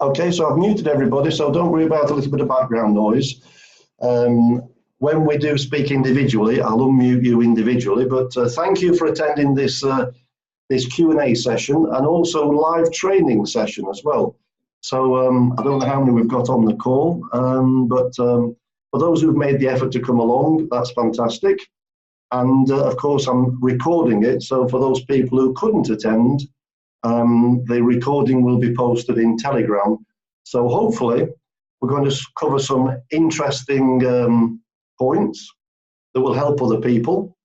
Okay, so I've muted everybody, so don't worry about a little bit of background noise. When we do speak individually, I'll unmute you individually, but thank you for attending this this Q&A session and also live training session as well. So I don't know how many we've got on the call, but for those who've made the effort to come along, that's fantastic. And of course, I'm recording it, so for those people who couldn't attend, the recording will be posted in Telegram. So hopefully, we're going to cover some interesting points that will help other people.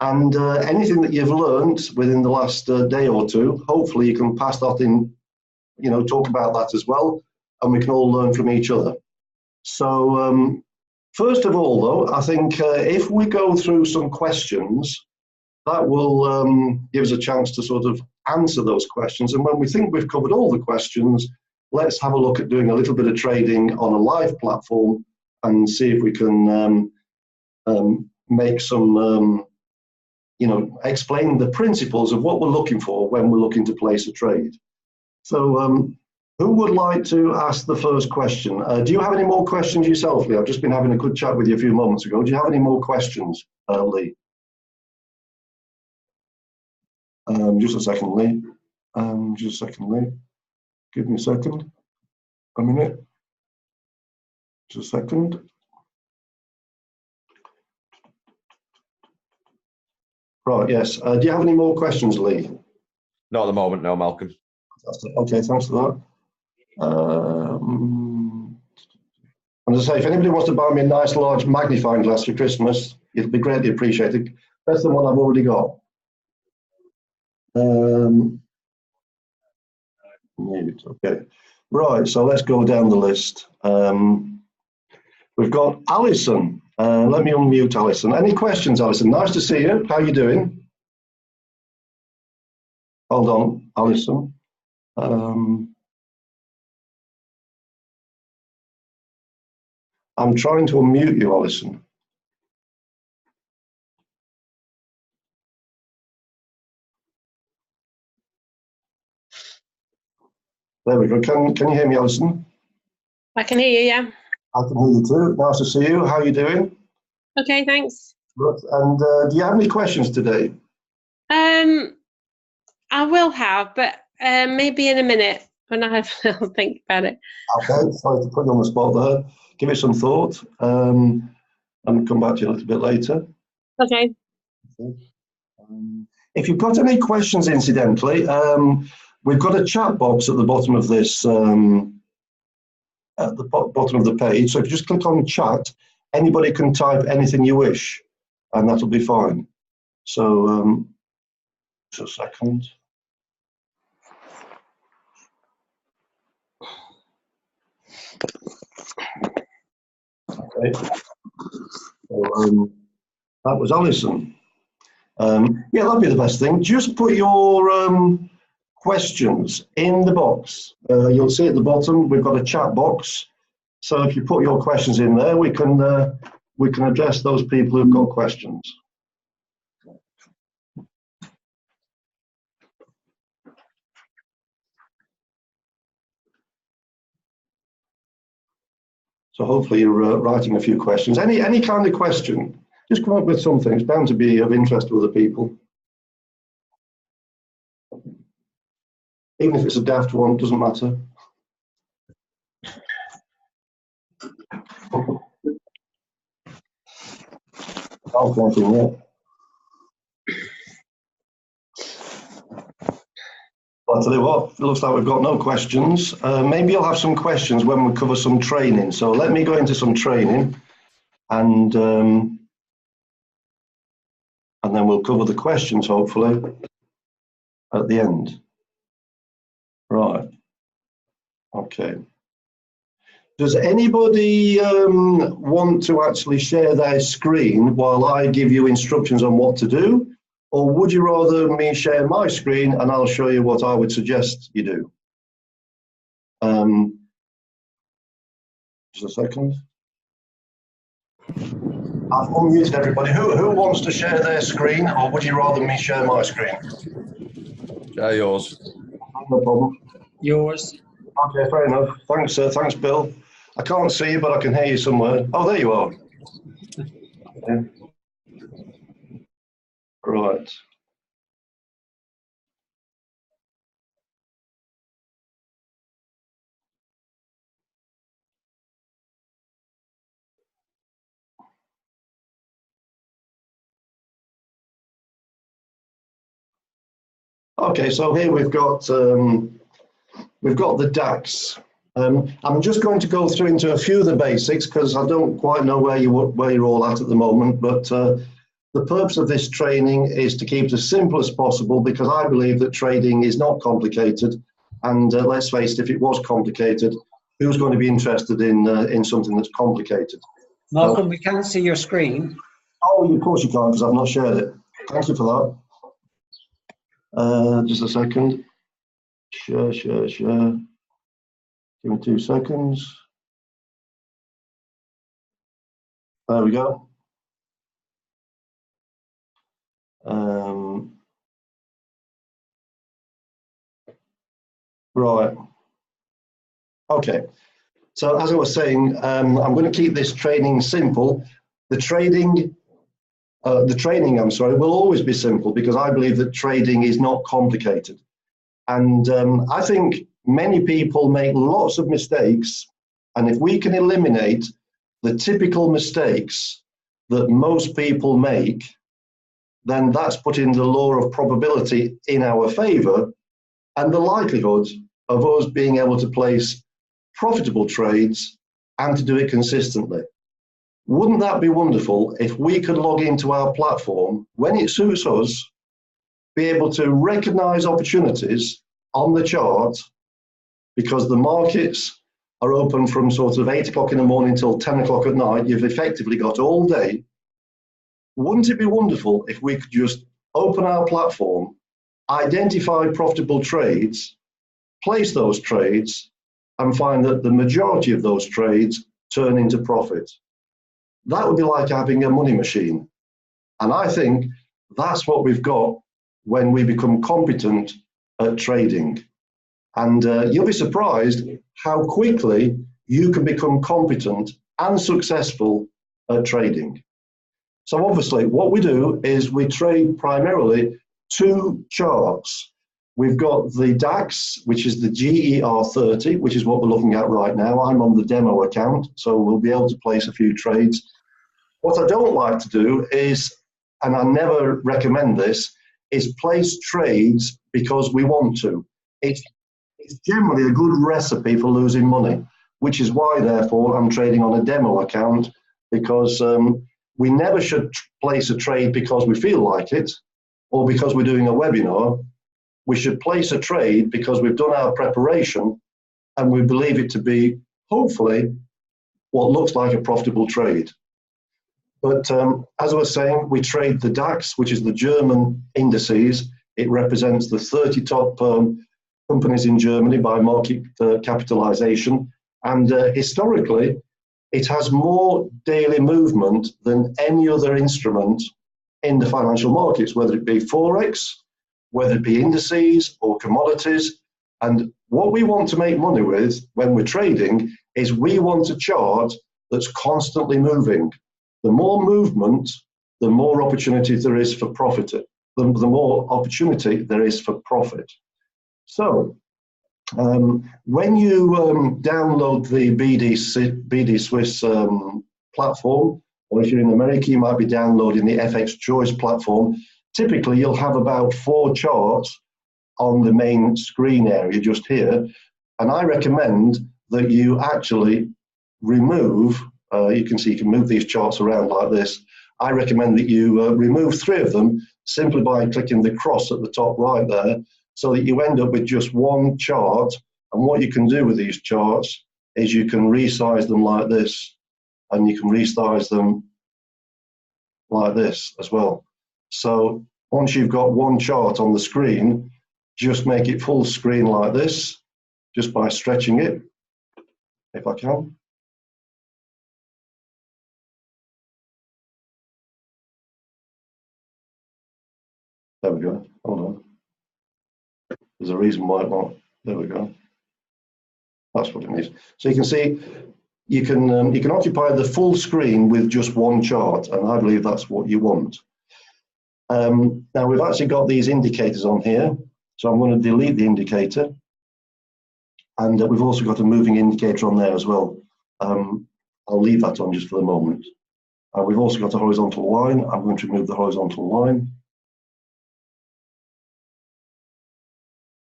And anything that you've learned within the last day or two, hopefully you can pass that in, you know, talk about that as well, and we can all learn from each other. So first of all, though, I think if we go through some questions, that will give us a chance to sort of answer those questions. And when we think we've covered all the questions, let's have a look at doing a little bit of trading on a live platform and see if we can make some, you know, explain the principles of what we're looking for when we're looking to place a trade. So who would like to ask the first question? Do you have any more questions yourself, Lee? I've just been having a good chat with you a few moments ago. Do you have any more questions, Lee? Just a second, Lee. Just a second, Lee. Give me a second. A minute. Just a second. Right, yes. Do you have any more questions, Lee? Not at the moment, no, Malcolm. Okay, thanks for that. And as I say, if anybody wants to buy me a nice large magnifying glass for Christmas, it'll be greatly appreciated. Better than what I've already got. Okay. Right, so let's go down the list. We've got Alison. Let me unmute Alison. Any questions, Alison? Nice to see you. How are you doing? Hold on, Alison. I'm trying to unmute you, Alison. There we go. Can you hear me, Alison? I can hear you, yeah. I can hear you too. Nice to see you. How are you doing? Okay, thanks. Good. And do you have any questions today? I will have, but maybe in a minute when I have a think about it. Okay, sorry to put you on the spot there. Give it some thought and come back to you a little bit later. Okay. If you've got any questions, incidentally, we've got a chat box at the bottom of this, at the bottom of the page. So if you just click on chat, anybody can type anything you wish, and that'll be fine. So just a second. Okay. So, that was Alison. Yeah, that'd be the best thing. Just put your questions in the box. You'll see at the bottom we've got a chat box. So if you put your questions in there, we can address those people who've got questions. So hopefully you're writing a few questions. Any kind of question, just come up with something. It's bound to be of interest to other people. Even if it's a daft one, doesn't matter. I'll continue. I'll tell you what, it looks like we've got no questions. Maybe you'll have some questions when we cover some training. So let me go into some training and then we'll cover the questions, hopefully, at the end. Right. Okay. Does anybody want to actually share their screen while I give you instructions on what to do? Or would you rather me share my screen and I'll show you what I would suggest you do? Just a second. I've unmuted everybody. Who wants to share their screen, or would you rather me share my screen? Yours. No problem. Yours. Okay, fair enough. Thanks, thanks, Bill. I can't see you, but I can hear you somewhere. Oh, there you are. Yeah. Right. Okay, so here we've got the DAX. I'm just going to go through into a few of the basics because I don't quite know where you're all at the moment. But the purpose of this training is to keep it as simple as possible because I believe that trading is not complicated. And let's face it, if it was complicated, who's going to be interested in something that's complicated? Malcolm, we can't see your screen. Oh, of course you can't because I've not shared it. Thank you for that. Just a second. Share. Give me 2 seconds. There we go. Right. Okay. So as I was saying, I'm going to keep this training simple. The training, will always be simple because I believe that trading is not complicated. And I think many people make lots of mistakes. And if we can eliminate the typical mistakes that most people make, then that's putting the law of probability in our favor and the likelihood of us being able to place profitable trades and to do it consistently. Wouldn't that be wonderful if we could log into our platform when it suits us, be able to recognize opportunities on the chart because the markets are open from sort of 8 o'clock in the morning till 10 o'clock at night. You've effectively got all day. Wouldn't it be wonderful if we could just open our platform, identify profitable trades, place those trades, and find that the majority of those trades turn into profit? That would be like having a money machine. And I think that's what we've got when we become competent at trading. And you'll be surprised how quickly you can become competent and successful at trading. So obviously what we do is we trade primarily 2 charts. We've got the DAX, which is the GER30, which is what we're looking at right now. I'm on the demo account, so we'll be able to place a few trades. What I don't like to do is, and I never recommend this, is place trades because we want to. It's generally a good recipe for losing money, which is why, therefore, I'm trading on a demo account because we never should place a trade because we feel like it or because we're doing a webinar. We should place a trade because we've done our preparation and we believe it to be, hopefully, what looks like a profitable trade. But as I was saying, we trade the DAX, which is the German indices. It represents the 30 top companies in Germany by market capitalization. And historically, it has more daily movement than any other instrument in the financial markets, whether it be Forex, whether it be indices or commodities. And what we want to make money with when we're trading is we want a chart that's constantly moving. The more movement, the more opportunity there is for profit. The more opportunity there is for profit. So when you download the BD Swiss platform, or if you're in America, you might be downloading the FX Choice platform. Typically, you'll have about 4 charts on the main screen area just here. And I recommend that you actually remove, you can see you can move these charts around like this. I recommend that you remove 3 of them simply by clicking the cross at the top right there, so that you end up with just 1 chart. And what you can do with these charts is you can resize them like this, and you can resize them like this as well. So once you've got 1 chart on the screen, just make it full screen like this, just by stretching it, if I can. There we go. Hold on. There's a reason why it won't. There we go. That's what it needs. So you can see, you can occupy the full screen with just one chart, and I believe that's what you want. Now we've actually got these indicators on here, so I'm going to delete the indicator, and we've also got a moving indicator on there as well. I'll leave that on just for the moment. We've also got a horizontal line. I'm going to remove the horizontal line.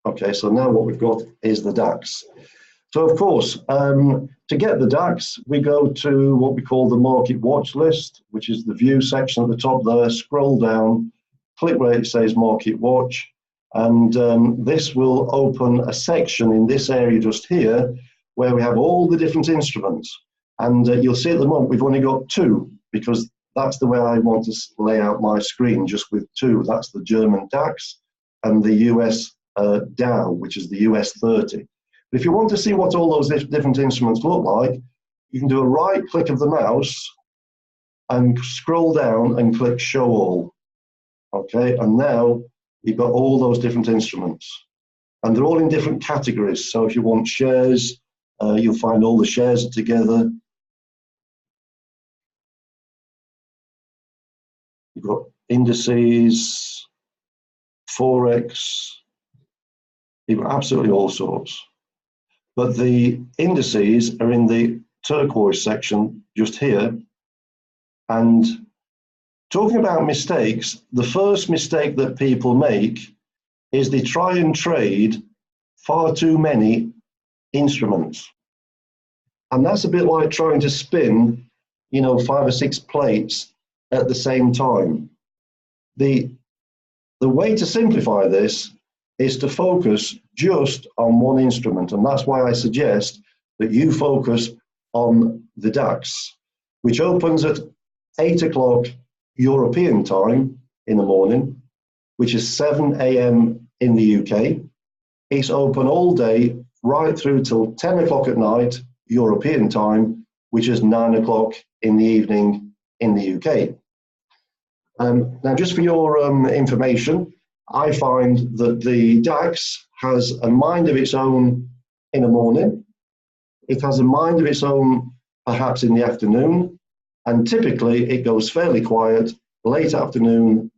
Okay, so now what we've got is the DAX. So of course, to get the DAX, we go to what we call the market watch list, which is the view section at the top there. Scroll down, click where it says market watch, and this will open a section in this area just here where we have all the different instruments. And you'll see at the moment we've only got two, because that's the way I want to lay out my screen, just with two. That's the German DAX and the US Dow, which is the US 30. But if you want to see what all those different instruments look like, you can do a right click of the mouse and scroll down and click show all. Okay, and now you've got all those different instruments, and they're all in different categories. So if you want shares, you'll find all the shares together. You've got indices, forex, you've got absolutely all sorts. But the indices are in the turquoise section just here. And talking about mistakes, the first mistake that people make is they try and trade far too many instruments. And that's a bit like trying to spin, 5 or 6 plates at the same time. The way to simplify this is to focus just on one instrument, and that's why I suggest that you focus on the DAX, which opens at 8 o'clock European time in the morning, which is 7 a.m. in the UK. It's open all day, right through till 10 o'clock at night European time, which is 9 o'clock in the evening in the UK. Now, just for your information, I find that the DAX has a mind of its own in the morning. It has a mind of its own perhaps in the afternoon, and typically it goes fairly quiet late afternoon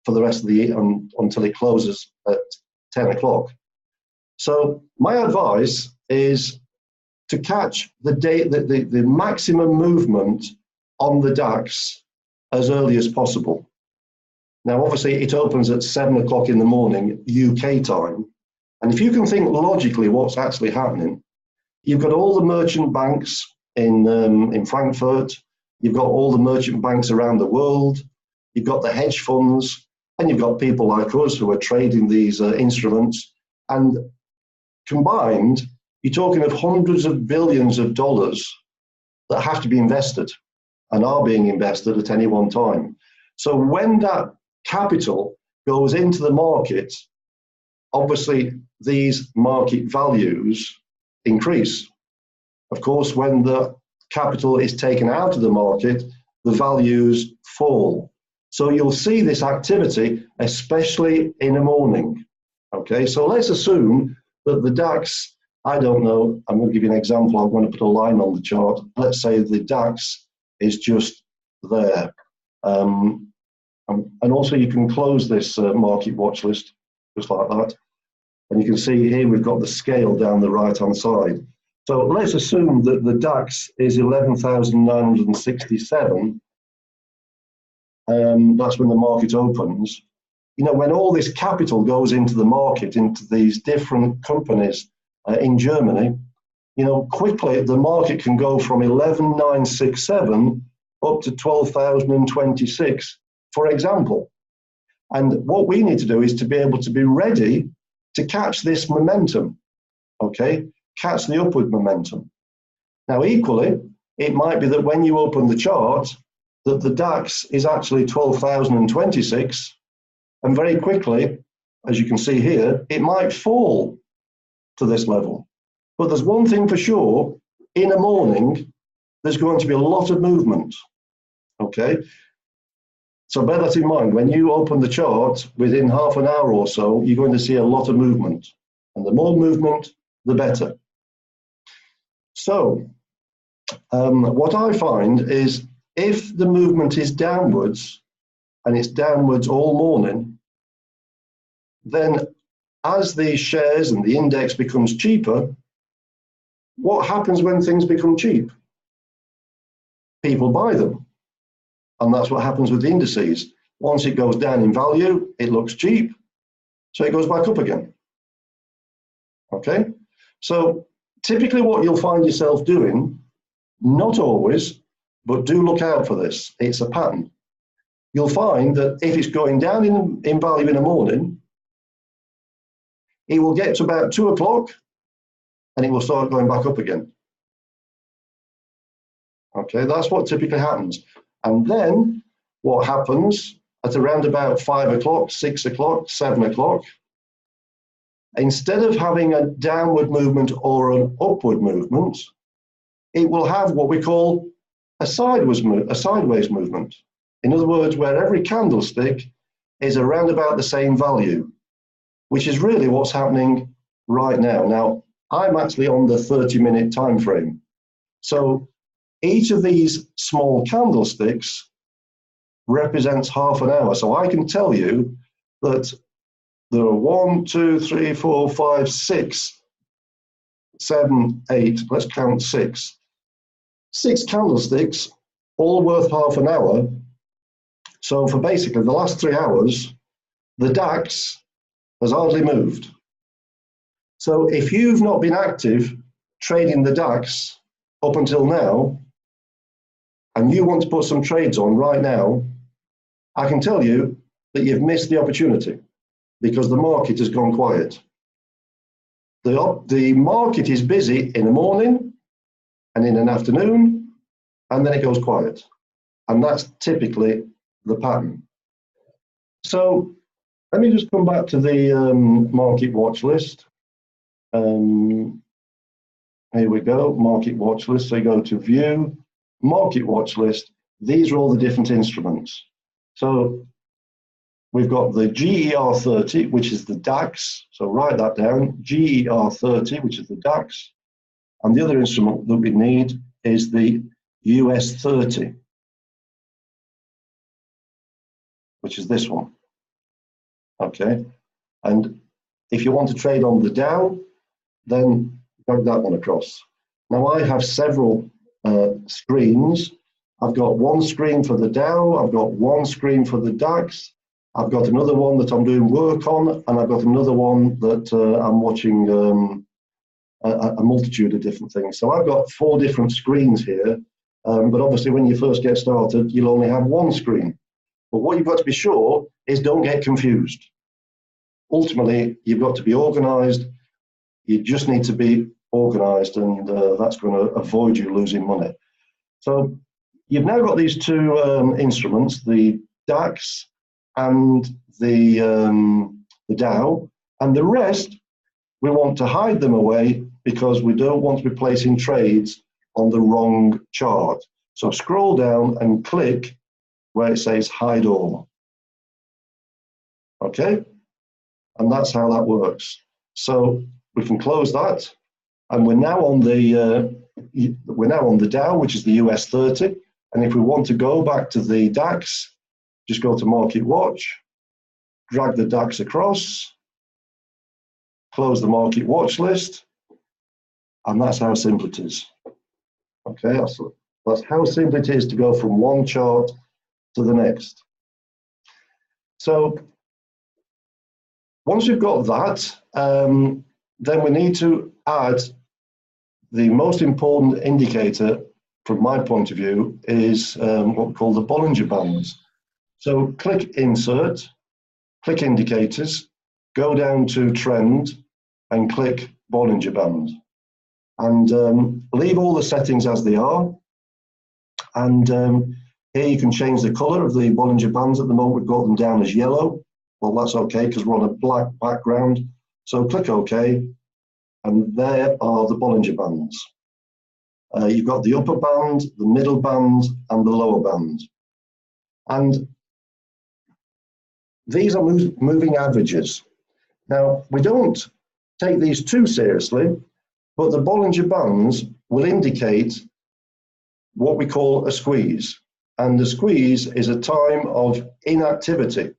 for the rest of the until it closes at 10 o'clock. So my advice is to catch the maximum movement on the DAX as early as possible. Now, obviously, it opens at 7 o'clock in the morning, UK time. And if you can think logically what's actually happening, you've got all the merchant banks in Frankfurt, you've got all the merchant banks around the world, you've got the hedge funds, and you've got people like us who are trading these instruments. And combined, you're talking of hundreds of billions of dollars that have to be invested and are being invested at any one time. So when that capital goes into the market, obviously these market values increase. Of course, when the capital is taken out of the market, the values fall. So you'll see this activity, especially in the morning. Okay, so let's assume that the DAX, I don't know, I'm going to give you an example. I'm going to put a line on the chart. Let's say the DAX is just there. And also you can close this market watch list just like that. And you can see here we've got the scale down the right-hand side. So let's assume that the DAX is 11,967. That's when the market opens. When all this capital goes into the market, into these different companies in Germany, quickly the market can go from 11,967 up to 12,026, for example. And what we need to do is to be able to be ready to catch this momentum, okay? Catch the upward momentum. Now, equally, it might be that when you open the chart, that the DAX is actually 12,026, and very quickly, as you can see here, it might fall to this level. But there's one thing for sure, in the morning, there's going to be a lot of movement, okay? So bear that in mind. When you open the chart, within half an hour or so, you're going to see a lot of movement. And the more movement, the better. So what I find is if the movement is downwards, and it's downwards all morning, then as the shares and the index becomes cheaper, what happens when things become cheap? People buy them. And that's what happens with the indices. Once it goes down in value, it looks cheap, so it goes back up again. Okay? So typically what you'll find yourself doing, not always, but do look out for this. It's a pattern. You'll find that if it's going down in value in the morning, it will get to about 2 o'clock and it will start going back up again. Okay, that's what typically happens. And then what happens at around about 5 o'clock, 6 o'clock, 7 o'clock, instead of having a downward movement or an upward movement, it will have what we call a sideways movement. In other words, where every candlestick is around about the same value, which is really what's happening right now. Now, I'm actually on the 30-minute time frame. So each of these small candlesticks represents half an hour. So I can tell you that there are 1, 2, 3, 4, 5, 6, 7, 8, let's count 6. 6 candlesticks, all worth half an hour. So for basically the last 3 hours, the DAX has hardly moved. So if you've not been active trading the DAX up until now, and you want to put some trades on right now, I can tell you that you've missed the opportunity because the market has gone quiet. The market is busy in the morning and in an afternoon, and then it goes quiet. And that's typically the pattern. So let me just come back to the market watch list. Here we go, market watch list. So you go to view, market watch list. These are all the different instruments. So we've got the GER30, which is the DAX. So write that down, GER30, which is the DAX. And the other instrument that we need is the US 30, which is this one. Okay. And if you want to trade on the Dow, then drag that one across. Now I have several screens. I've got one screen for the Dow, I've got one screen for the DAX, I've got another one that I'm doing work on, and I've got another one that I'm watching a multitude of different things. So I've got 4 different screens here, but obviously when you first get started, you'll only have one screen. But what you've got to be sure is don't get confused. Ultimately, you've got to be organized. You just need to be organized, and that's going to avoid you losing money. So you've now got these 2 instruments, the DAX and the Dow, and the rest, we want to hide them away because we don't want to be placing trades on the wrong chart. So scroll down and click where it says hide all. Okay, and that's how that works. So we can close that, and we're now on the Dow, which is the US 30. And if we want to go back to the DAX, just go to Market Watch, drag the DAX across, close the Market Watch list, and that's how simple it is. Okay, that's how simple it is to go from one chart to the next. So once we've got that, then we need to add the most important indicator from my point of view is what we call the Bollinger Bands. So click Insert, click Indicators, go down to Trend and click Bollinger Band. And leave all the settings as they are. And here you can change the color of the Bollinger Bands. At the moment we've got them down as yellow. Well, that's okay because we're on a black background. So click OK, and there are the Bollinger Bands. You've got the upper band, the middle band, and the lower band. And these are moving averages. Now, we don't take these too seriously, but the Bollinger Bands will indicate what we call a squeeze. And the squeeze is a time of inactivity,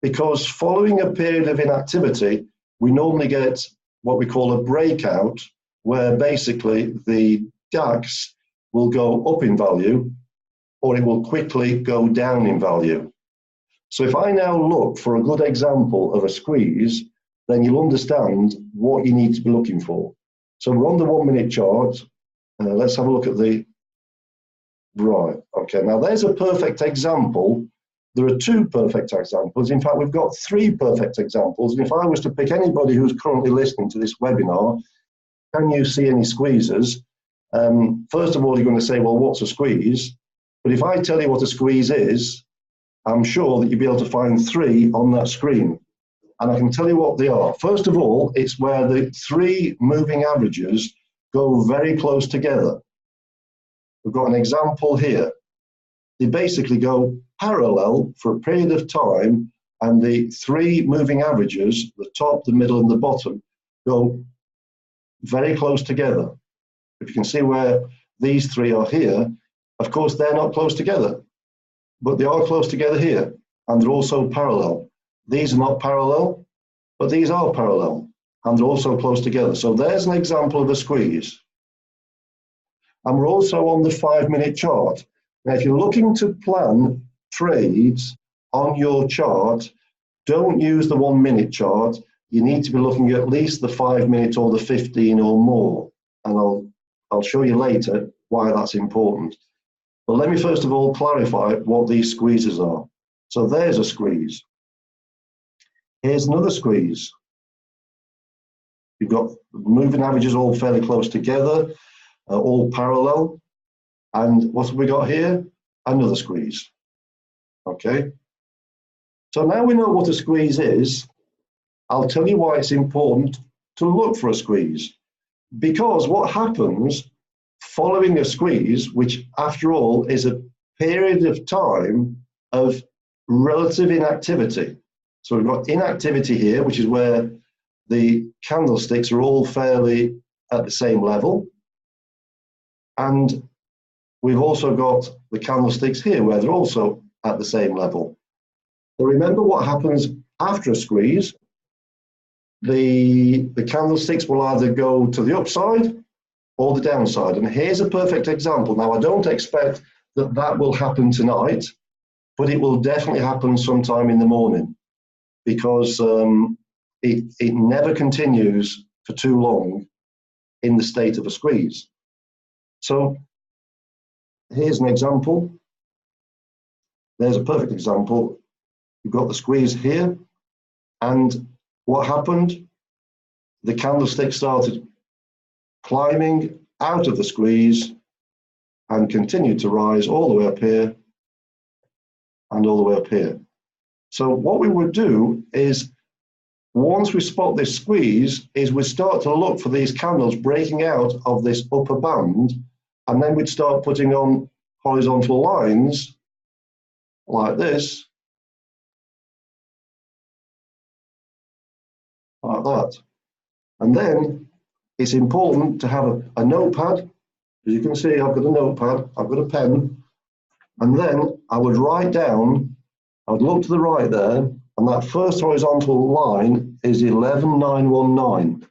because following a period of inactivity, we normally get what we call a breakout, where basically the DAX will go up in value, or it will quickly go down in value. So if I now look for a good example of a squeeze, then you'll understand what you need to be looking for. So we're on the 1 minute chart. Let's have a look at the, right, okay, now there's a perfect example. There are two perfect examples. In fact, we've got three perfect examples. And if I was to pick anybody who's currently listening to this webinar, can you see any squeezes? First of all, you're going to say, well, what's a squeeze? But if I tell you what a squeeze is, I'm sure that you'll be able to find three on that screen. And I can tell you what they are. First of all, it's where the three moving averages go very close together. We've got an example here. They basically go parallel for a period of time, and the three moving averages, the top, the middle, and the bottom, go very close together. If you can see where these three are here, of course, they're not close together, but they are close together here, and they're also parallel. These are not parallel, but these are parallel, and they're also close together. So there's an example of a squeeze. And we're also on the 5 minute chart. Now, if you're looking to plan trades on your chart, don't use the 1 minute chart. You need to be looking at least the 5 minute or the 15 or more. And I'll show you later why that's important. But let me first of all clarify what these squeezes are. So there's a squeeze. Here's another squeeze. You've got moving averages all fairly close together, all parallel. And what have we got here? Another squeeze. Okay. So now we know what a squeeze is. I'll tell you why it's important to look for a squeeze. Because what happens following a squeeze, which after all is a period of time of relative inactivity. So we've got inactivity here, which is where the candlesticks are all fairly at the same level. And we've also got the candlesticks here where they're also at the same level. But remember what happens after a squeeze. The candlesticks will either go to the upside or the downside. And here's a perfect example. Now, I don't expect that that will happen tonight, but it will definitely happen sometime in the morning, because it never continues for too long in the state of a squeeze. So here's an example. There's a perfect example. You've got the squeeze here, and what happened? The candlestick started climbing out of the squeeze and continued to rise all the way up here and all the way up here. So what we would do is, once we spot this squeeze, is we start to look for these candles breaking out of this upper band, and then we'd start putting on horizontal lines like this, like that. And then it's important to have a notepad. As you can see, I've got a notepad, I've got a pen, and then I would write down, I would look to the right there, and that first horizontal line is 11919.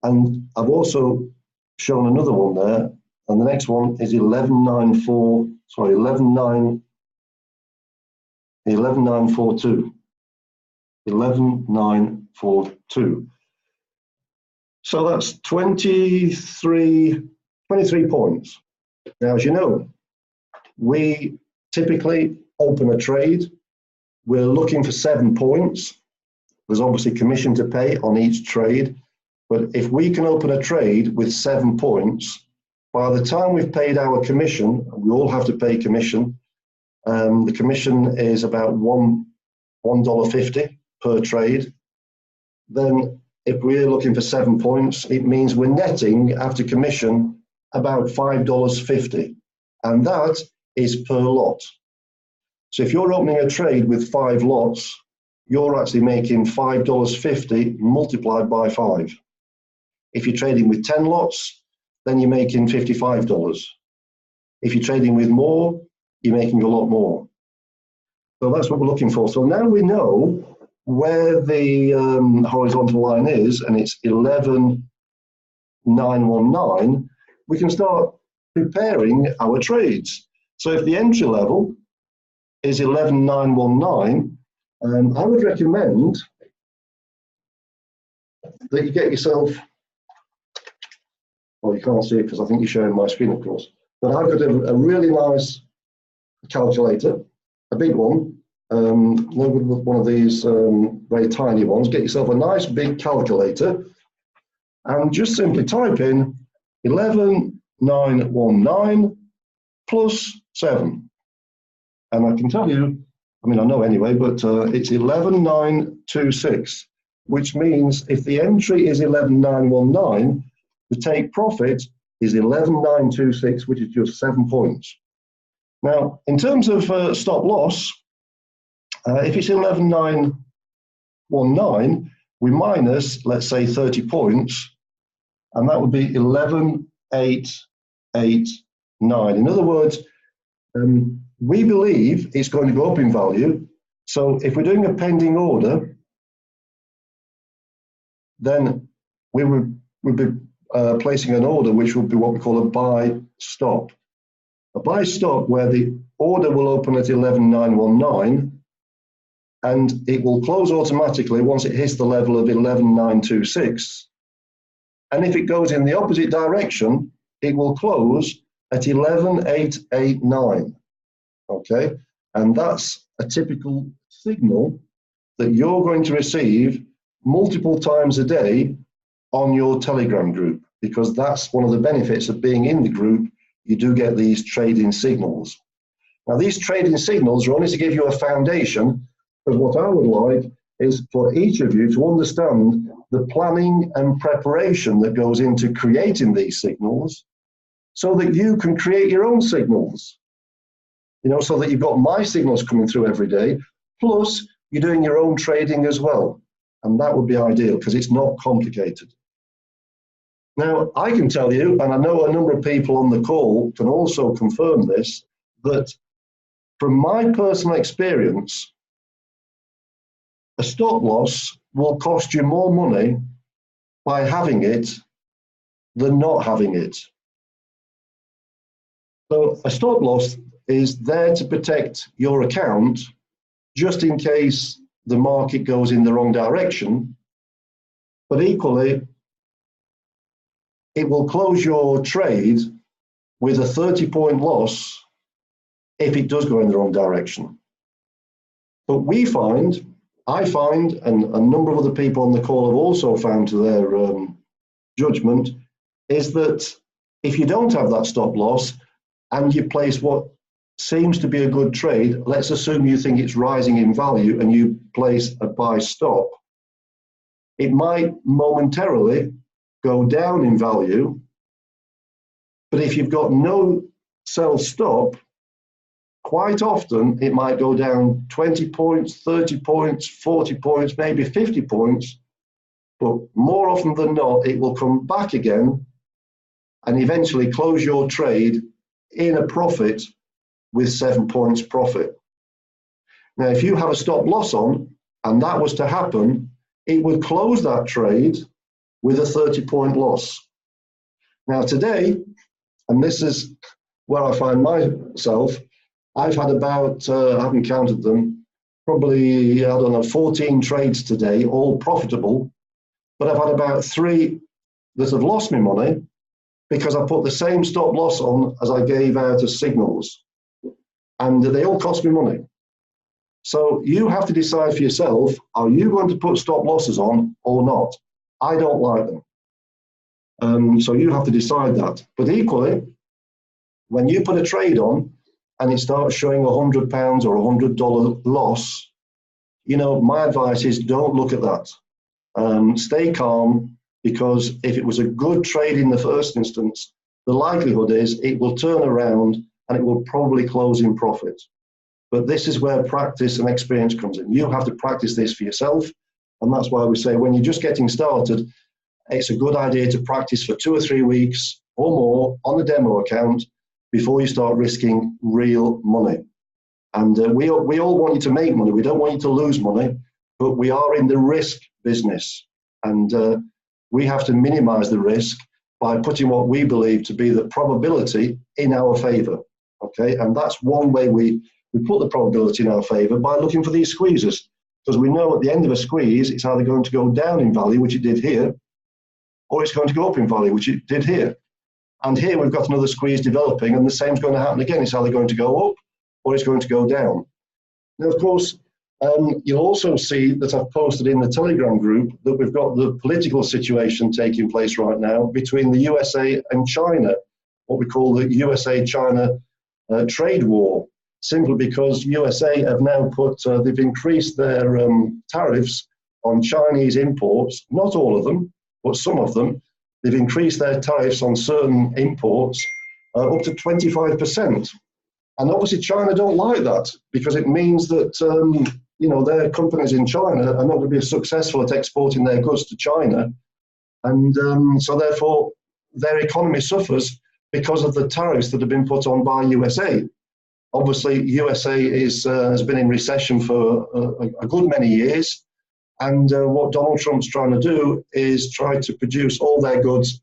And I've also shown another one there, and the next one is 11942. 11942. So that's 23 points. Now, as you know, we typically open a trade. We're looking for 7 points. There's obviously commission to pay on each trade. But if we can open a trade with 7 points, by the time we've paid our commission, we all have to pay commission. The commission is about $1.50 per trade. Then if we're looking for 7 points, it means we're netting after commission about $5.50. And that is per lot. So if you're opening a trade with 5 lots, you're actually making $5.50 multiplied by 5. If you're trading with 10 lots, then you're making $55. If you're trading with more, you're making a lot more. So that's what we're looking for. So now we know where the horizontal line is, and it's 11,919, we can start preparing our trades. So if the entry level is 11,919, I would recommend that you get yourself, well, you can't see it because I think you're showing my screen, of course, but I've got a really nice calculator, a big one, one of these very tiny ones. Get yourself a nice big calculator and just simply type in 11,919 plus 7. And I can tell you, I mean, I know anyway, but it's 11,926, which means if the entry is 11,919, the take profit is 11,926, which is just 7 points. Now, in terms of stop loss, if it's 11,919, we minus, let's say, 30 points, and that would be 11,889. In other words, we believe it's going to go up in value. So if we're doing a pending order, then we would be placing an order which would be what we call a buy stop. A buy stop where the order will open at 11,919 and it will close automatically once it hits the level of 11,926. And if it goes in the opposite direction, it will close at 11,889. Okay, and that's a typical signal that you're going to receive multiple times a day on your Telegram group, because that's one of the benefits of being in the group. You do get these trading signals. Now, these trading signals are only to give you a foundation, but what I would like is for each of you to understand the planning and preparation that goes into creating these signals so that you can create your own signals. You know, so that you've got my signals coming through every day, plus you're doing your own trading as well. And that would be ideal because it's not complicated. Now, I can tell you, and I know a number of people on the call can also confirm this, that from my personal experience, a stop loss will cost you more money by having it than not having it. So a stop loss is there to protect your account just in case the market goes in the wrong direction, but equally, it will close your trade with a 30-point loss if it does go in the wrong direction. But I find, and a number of other people on the call have also found to their judgment, is that if you don't have that stop loss and you place what seems to be a good trade, let's assume you think it's rising in value and you place a buy stop, it might momentarily go down in value, but if you've got no sell stop, quite often it might go down 20 points, 30 points, 40 points, maybe 50 points, but more often than not, it will come back again and eventually close your trade in a profit with 7 points profit. Now, if you have a stop loss on, and that was to happen, it would close that trade with a 30-point loss. Now today, and this is where I find myself, I've had about, I haven't counted them, probably, I don't know, 14 trades today, all profitable, but I've had about 3 that have lost me money because I put the same stop loss on as I gave out as signals. And they all cost me money. So you have to decide for yourself, are you going to put stop losses on or not? I don't like them. So you have to decide that. But equally, when you put a trade on and it starts showing £100 or $100 loss, you know, my advice is don't look at that. Stay calm, because if it was a good trade in the first instance, the likelihood is it will turn around and it will probably close in profit. But this is where practice and experience comes in. You have to practice this for yourself. And that's why we say when you're just getting started, it's a good idea to practice for 2 or 3 weeks or more on a demo account before you start risking real money. And we all want you to make money. We don't want you to lose money, but we are in the risk business. And we have to minimize the risk by putting what we believe to be the probability in our favor. Okay, and that's one way we put the probability in our favor, by looking for these squeezes. Because we know at the end of a squeeze, it's either going to go down in value, which it did here, or it's going to go up in value, which it did here. And here we've got another squeeze developing, and the same's going to happen again. It's either going to go up or it's going to go down. Now, of course, you'll also see that I've posted in the Telegram group that we've got the political situation taking place right now between the USA and China, what we call the USA-China trade war, simply because USA have now they've increased their tariffs on Chinese imports, not all of them, but some of them. They've increased their tariffs on certain imports up to 25%. And obviously China don't like that, because it means that their companies in China are not going to be successful at exporting their goods to China. And so therefore their economy suffers because of the tariffs that have been put on by USA. Obviously USA has been in recession for a good many years. And what Donald Trump's trying to do is try to produce all their goods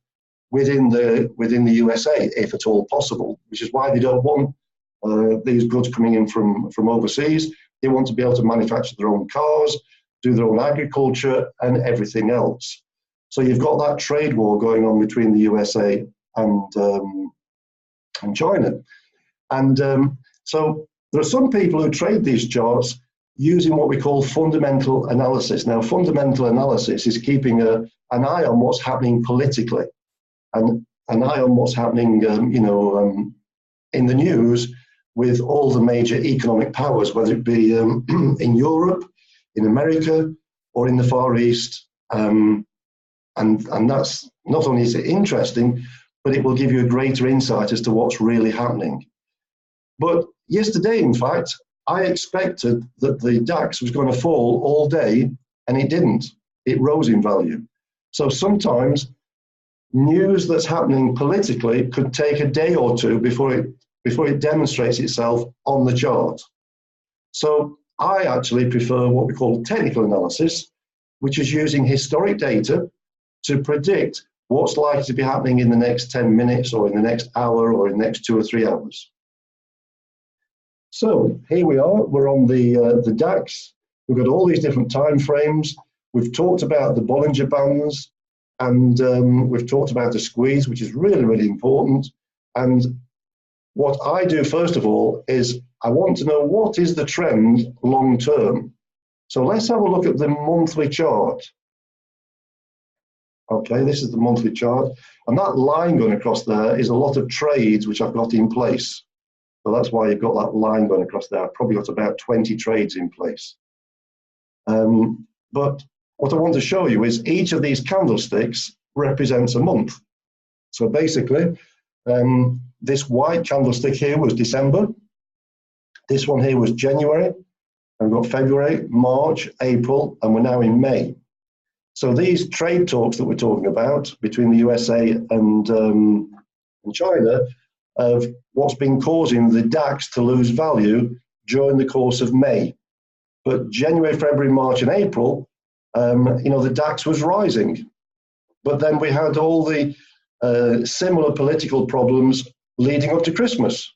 within the USA, if at all possible, which is why they don't want these goods coming in from overseas. They want to be able to manufacture their own cars, do their own agriculture, and everything else. So you've got that trade war going on between the USA and China. And so there are some people who trade these charts using what we call fundamental analysis. Now, fundamental analysis is keeping an eye on what's happening politically, and an eye on what's happening, in the news with all the major economic powers, whether it be in Europe, in America, or in the Far East. And that's not only is it interesting, but it will give you a greater insight as to what's really happening. But yesterday, in fact, I expected that the DAX was going to fall all day, and it didn't. It rose in value. So sometimes news that's happening politically could take a day or two before it demonstrates itself on the chart. So I actually prefer what we call technical analysis, which is using historic data to predict what's likely to be happening in the next 10 minutes or in the next hour or in the next 2 or 3 hours. So here we are, we're on the DAX. We've got all these different time frames. We've talked about the Bollinger Bands, and we've talked about the squeeze, which is really, really important. And what I do first of all is I want to know what is the trend long term. So let's have a look at the monthly chart. Okay, this is the monthly chart, and that line going across there is a lot of trades which I've got in place. So that's why you've got that line going across there. I've probably got about 20 trades in place. But what I want to show you is each of these candlesticks represents a month. So basically, this white candlestick here was December. This one here was January. And we've got February, March, April, and we're now in May. So these trade talks that we're talking about between the USA and China of what's been causing the DAX to lose value during the course of May. But January, February, March, and April, the DAX was rising. But then we had all the similar political problems leading up to Christmas.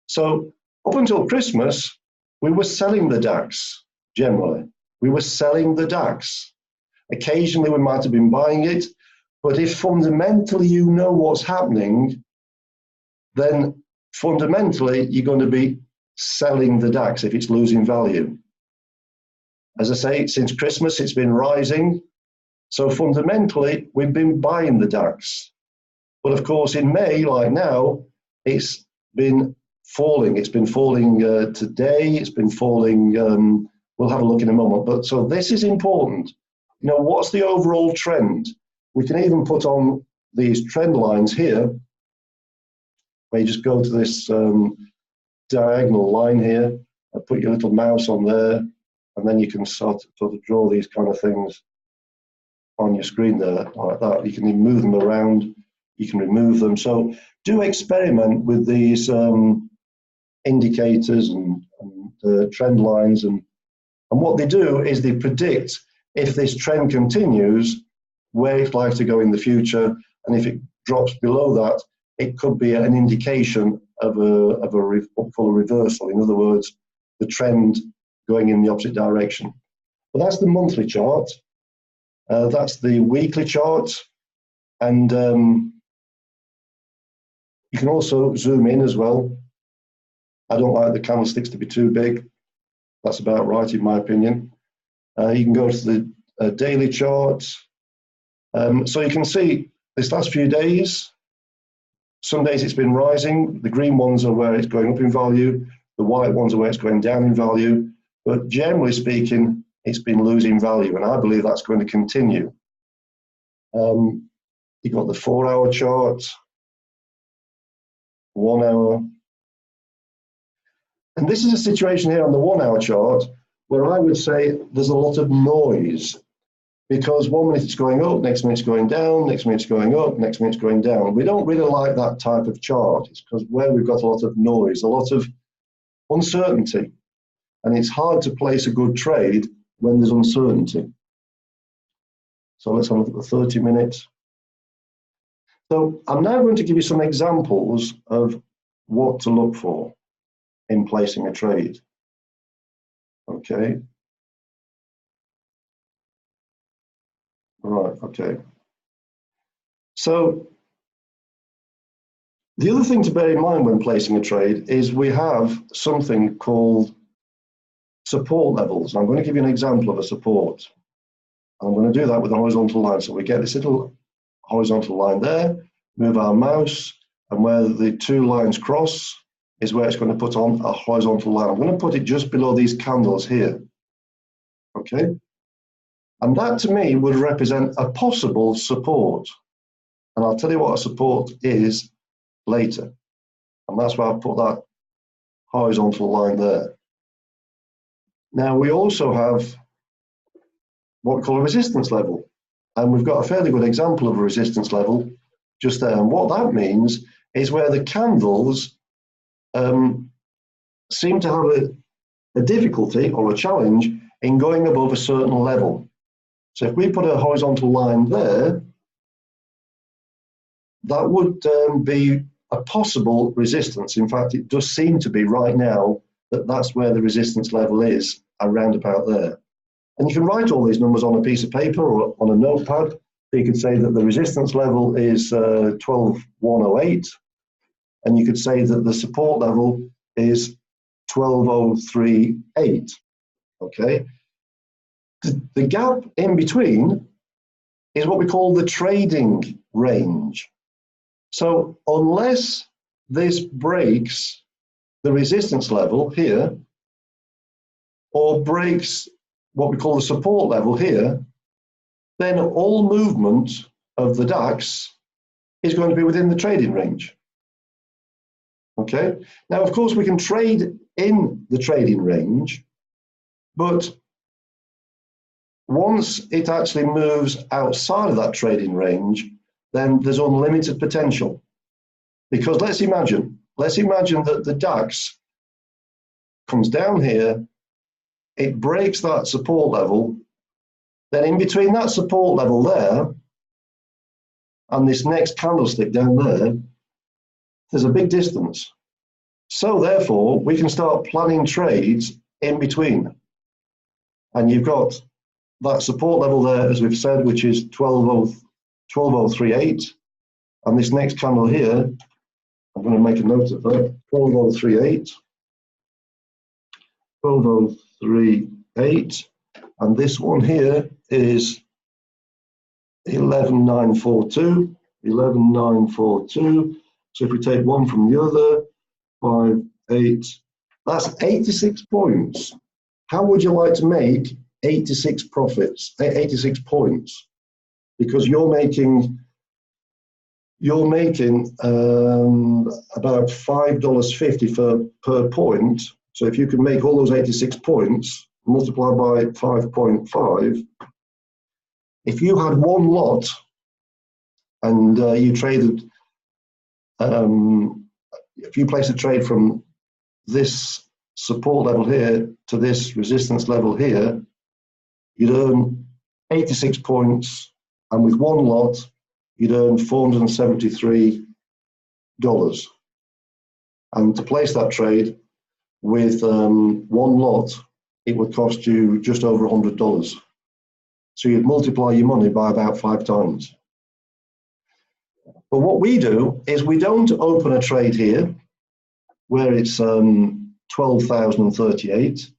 So up until Christmas, we were selling the DAX generally. We were selling the DAX. Occasionally we might have been buying it, but if fundamentally you know what's happening, then fundamentally you're going to be selling the DAX if it's losing value. As I say, since Christmas it's been rising, so fundamentally we've been buying the DAX. But of course in May, like now, it's been falling. It's been falling today, it's been falling, we'll have a look in a moment. But so this is important. What's the overall trend? We can even put on these trend lines here. Where you just go to this diagonal line here, put your little mouse on there, and then you can sort of draw these kind of things on your screen there, like that. You can even move them around, you can remove them. So do experiment with these indicators and trend lines, and what they do is they predict if this trend continues, where it's likely to go in the future, and if it drops below that, it could be an indication of what we call a reversal. In other words, the trend going in the opposite direction. But that's the monthly chart. That's the weekly chart, and you can also zoom in as well. I don't like the candlesticks to be too big. That's about right in my opinion. You can go to the daily chart. So you can see this last few days, some days it's been rising. The green ones are where it's going up in value. The white ones are where it's going down in value. But generally speaking, it's been losing value, and I believe that's going to continue. You've got the 4-hour chart, 1 hour. And this is a situation here on the 1-hour chart where I would say there's a lot of noise, because 1 minute it's going up, next minute it's going down, next minute it's going up, next minute it's going down. We don't really like that type of chart. It's because where we've got a lot of noise, a lot of uncertainty, and it's hard to place a good trade when there's uncertainty. So let's have a look at the 30 minutes. So I'm now going to give you some examples of what to look for in placing a trade. Okay. Right, okay. So the other thing to bear in mind when placing a trade is we have something called support levels. I'm going to give you an example of a support. I'm going to do that with a horizontal line. So we get this little horizontal line there, move our mouse, and where the two lines cross is where it's going to put on a horizontal line. I'm going to put it just below these candles here. Okay? And that to me would represent a possible support. And I'll tell you what a support is later. And that's why I've put that horizontal line there. Now we also have what we call a resistance level. And we've got a fairly good example of a resistance level just there. And what that means is where the candles seem to have a difficulty or a challenge in going above a certain level. So if we put a horizontal line there, that would be a possible resistance. In fact, it does seem to be right now that that's where the resistance level is, around about there. And you can write all these numbers on a piece of paper or on a notepad. So you could say that the resistance level is 12,108, and you could say that the support level is 12,038. Okay. The gap in between is what we call the trading range. So unless this breaks the resistance level here, or breaks what we call the support level here, then all movement of the DAX is going to be within the trading range. Okay. Now, of course, we can trade in the trading range, but once it actually moves outside of that trading range, then there's unlimited potential. Because let's imagine that the DAX comes down here, it breaks that support level, then in between that support level there and this next candlestick down there, there's a big distance. So therefore, we can start planning trades in between. And you've got that support level there, as we've said, which is 12,038. And this next candle here, I'm going to make a note of that, 12,038. 12,038. And this one here is 11,942. 11,942. So if we take one from the other, 5, 8, that's 86 points. How would you like to make 86 profits, 86 points? Because you're making about $5.50 per point So if you can make all those 86 points, multiply by 5.5, if you had one lot and you traded, if you place a trade from this support level here to this resistance level here, you'd earn 86 points, and with one lot, you'd earn $473. And to place that trade with one lot, it would cost you just over $100. So you'd multiply your money by about 5 times. But what we do is we don't open a trade here where it's 12,038.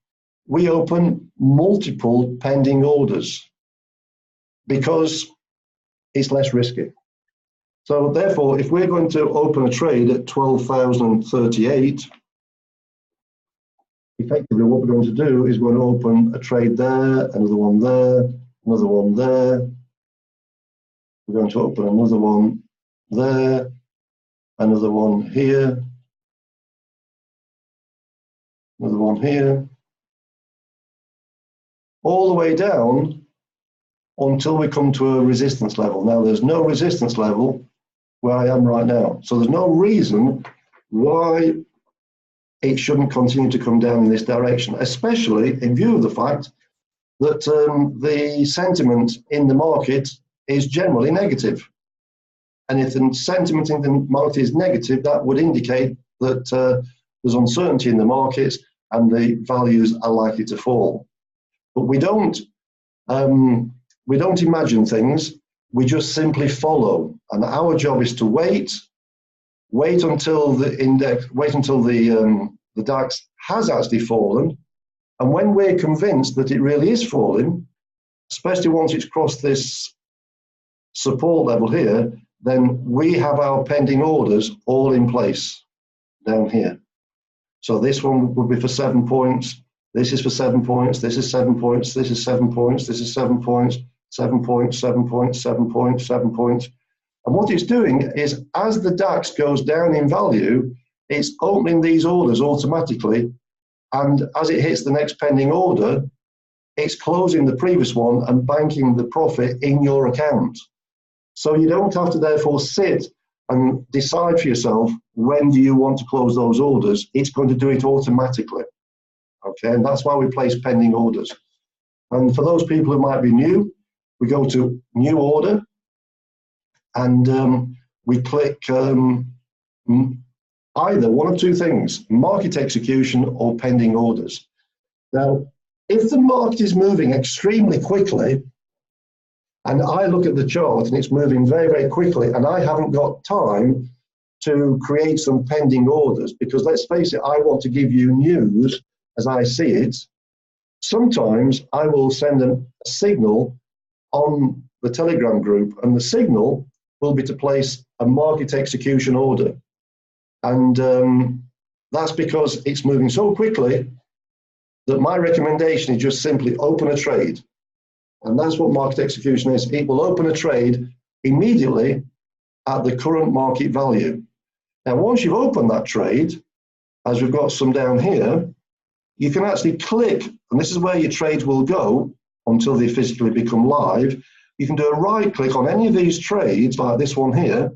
We open multiple pending orders because it's less risky. So therefore, if we're going to open a trade at 12,038, effectively what we're going to do is we're going to open a trade there, another one there, another one there. We're going to open another one there, another one here, another one here, all the way down until we come to a resistance level. Now there's no resistance level where I am right now. So there's no reason why it shouldn't continue to come down in this direction, especially in view of the fact that the sentiment in the market is generally negative. And if the sentiment in the market is negative, that would indicate that there's uncertainty in the markets and the values are likely to fall. But we don't imagine things, we just simply follow. And our job is to wait until the index, wait until the DAX has actually fallen. And when we're convinced that it really is falling, especially once it's crossed this support level here, then we have our pending orders all in place down here. So this one would be for 7 points. This is for 7 points. This is 7 points. This is 7 points. This is 7 points. 7 points, 7 points, 7 points, 7 points. And what it's doing is, as the DAX goes down in value, it's opening these orders automatically. And as it hits the next pending order, it's closing the previous one and banking the profit in your account. So you don't have to therefore sit and decide for yourself when do you want to close those orders. It's going to do it automatically. Okay, and that's why we place pending orders. And for those people who might be new, we go to new order and we click either one of two things, market execution or pending orders. Now, if the market is moving extremely quickly, and I look at the chart and it's moving very, very quickly, and I haven't got time to create some pending orders, because let's face it, I want to give you news as I see it. Sometimes I will send a signal on the Telegram group, and the signal will be to place a market execution order. And that's because it's moving so quickly that my recommendation is just simply open a trade. And that's what market execution is. It will open a trade immediately at the current market value. Now, once you've opened that trade, as we've got some down here, you can actually click, and this is where your trades will go until they physically become live. You can do a right click on any of these trades, like this one here,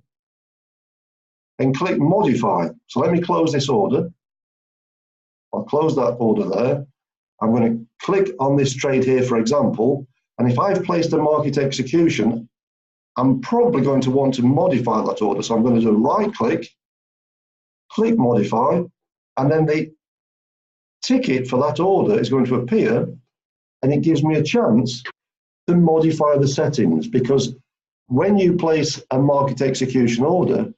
and click modify. So let me close this order. I'll close that order there. I'm going to click on this trade here, for example, and if I've placed a market execution, I'm probably going to want to modify that order. So I'm going to do a right click, click modify, and then the ticket for that order is going to appear, and it gives me a chance to modify the settings, because when you place a market execution order,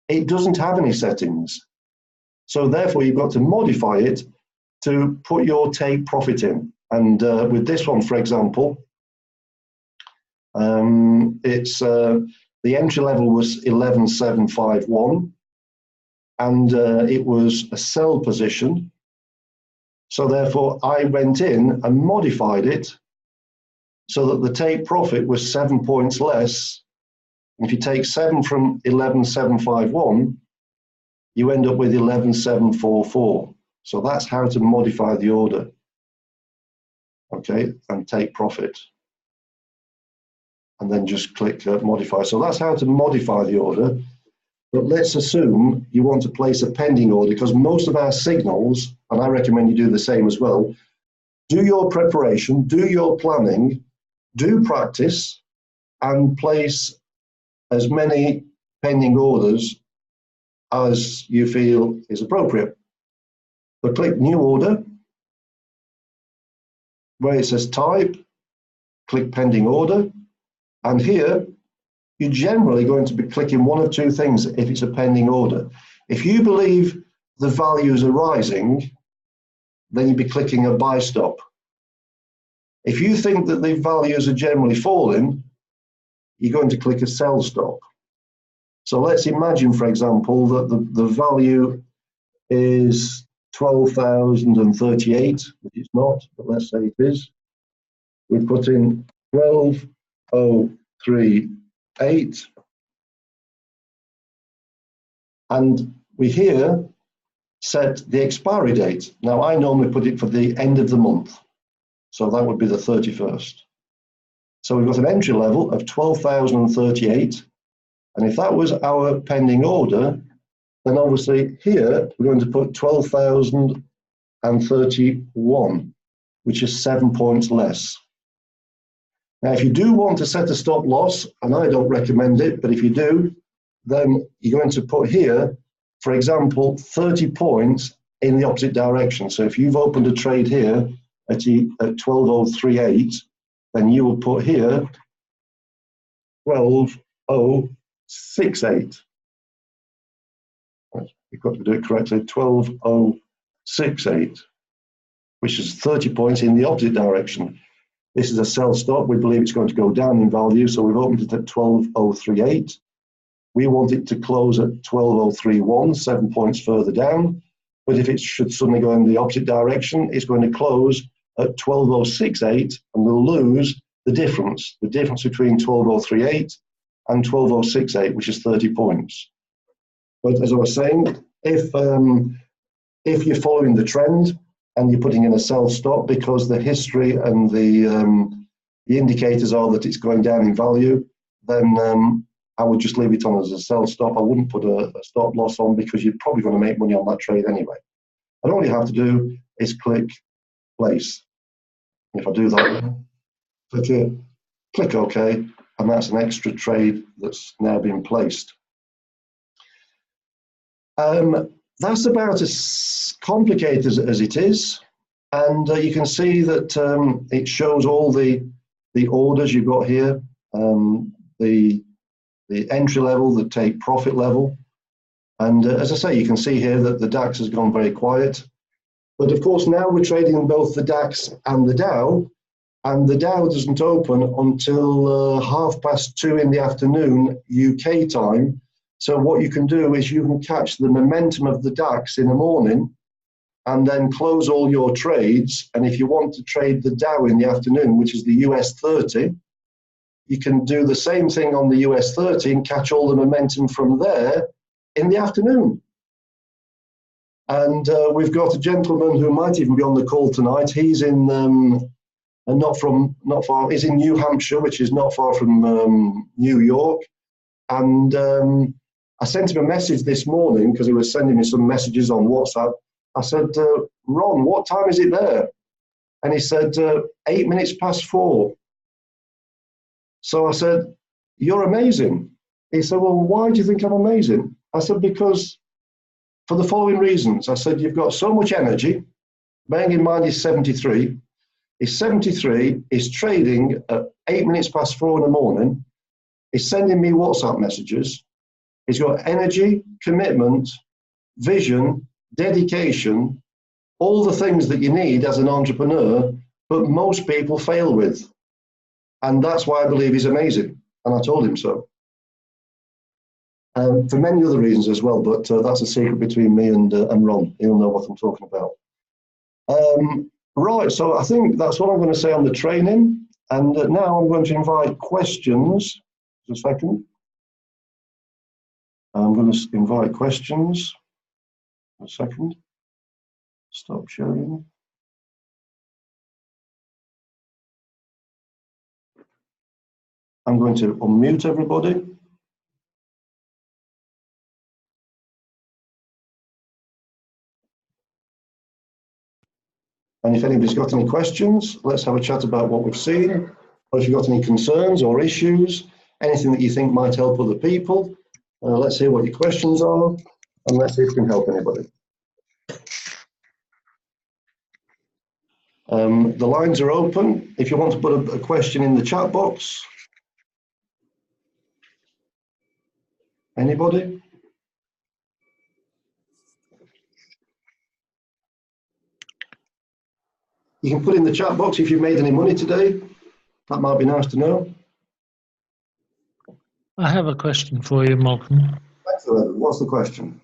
it doesn't have any settings. So therefore, you've got to modify it to put your take profit in. And with this one, for example, it's the entry level was 11,751, and it was a sell position. So therefore, I went in and modified it so that the take profit was 7 points less. And if you take 7 from 11,751, you end up with 11,744. So that's how to modify the order, okay, and take profit. And then just click modify. So that's how to modify the order. But let's assume you want to place a pending order, because most of our signals, and I recommend you do the same as well, do your preparation, do your planning, do practice, and place as many pending orders as you feel is appropriate. So click new order, where it says type, click pending order, and here you're generally going to be clicking one of two things if it's a pending order. If you believe the values are rising, then you'd be clicking a buy stop. If you think that the values are generally falling, you're going to click a sell stop. So let's imagine, for example, that the value is 12,038, which it's not, but let's say it is. We put in 12,038, and we here set the expiry date. Now, I normally put it for the end of the month, so that would be the 31st. So we've got an entry level of 12,038, and if that was our pending order, then obviously here we're going to put 12,031, which is 7 points less. Now, if you do want to set a stop loss, and I don't recommend it, but if you do, then you're going to put here, for example, 30 points in the opposite direction. So if you've opened a trade here at 12,038, then you will put here 12,068. You've got to do it correctly, 12,068, which is 30 points in the opposite direction. This is a sell stop. We believe it's going to go down in value, so we've opened it at 12,038. We want it to close at 12,031, 7 points further down. But if it should suddenly go in the opposite direction, it's going to close at 12,068, and we'll lose the difference between 12,038 and 12,068, which is 30 points. But as I was saying, if you're following the trend and you're putting in a sell stop because the history and the indicators are that it's going down in value, then I would just leave it on as a sell stop. I wouldn't put a stop loss on, because you're probably going to make money on that trade anyway. And all you have to do is click place. If I do that, click it, click OK, and that's an extra trade that's now been placed. That's about as complicated as it is, and you can see that it shows all the orders you've got here, the entry level, the take profit level, and as I say, you can see here that the DAX has gone very quiet. But of course, now we're trading both the DAX and the Dow, and the Dow doesn't open until 2:30 in the afternoon UK time. So what you can do is you can catch the momentum of the DAX in the morning and then close all your trades. And if you want to trade the Dow in the afternoon, which is the US 30, you can do the same thing on the US 30 and catch all the momentum from there in the afternoon. And we've got a gentleman who might even be on the call tonight. He's in not far. He's in New Hampshire, which is not far from New York. And I sent him a message this morning because he was sending me some messages on WhatsApp. I said, Ron, what time is it there? And he said, 8 minutes past 4. So I said, you're amazing. He said, well, why do you think I'm amazing? I said, because for the following reasons. I said, you've got so much energy. Bearing in mind he's 73. He's 73, he's trading at 8 minutes past 4 in the morning. He's sending me WhatsApp messages. He's got energy, commitment, vision, dedication, all the things that you need as an entrepreneur, but most people fail with. And that's why I believe he's amazing. And I told him so. For many other reasons as well, but that's a secret between me and Ron. He'll know what I'm talking about. Right, so I think that's what I'm going to say on the training. And now I'm going to invite questions. Just a second. I'm going to invite questions. A second. Stop sharing. I'm going to unmute everybody. And if anybody's got any questions, let's have a chat about what we've seen. Or if you've got any concerns or issues, anything that you think might help other people, let's hear what your questions are, and let's see if we can help anybody. The lines are open. If you want to put a question in the chat box. Anybody? You can put in the chat box if you've made any money today. That might be nice to know. I have a question for you, Malcolm. Excellent. What's the question?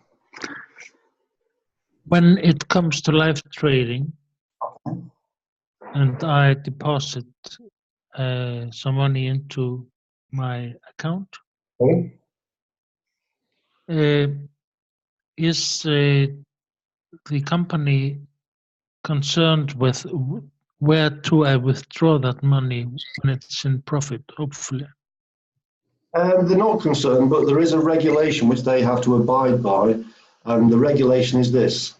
When it comes to live trading, and I deposit some money into my account, Okay. is the company concerned with where to I withdraw that money when it's in profit, hopefully? They're not concerned, but there is a regulation which they have to abide by, and the regulation is this.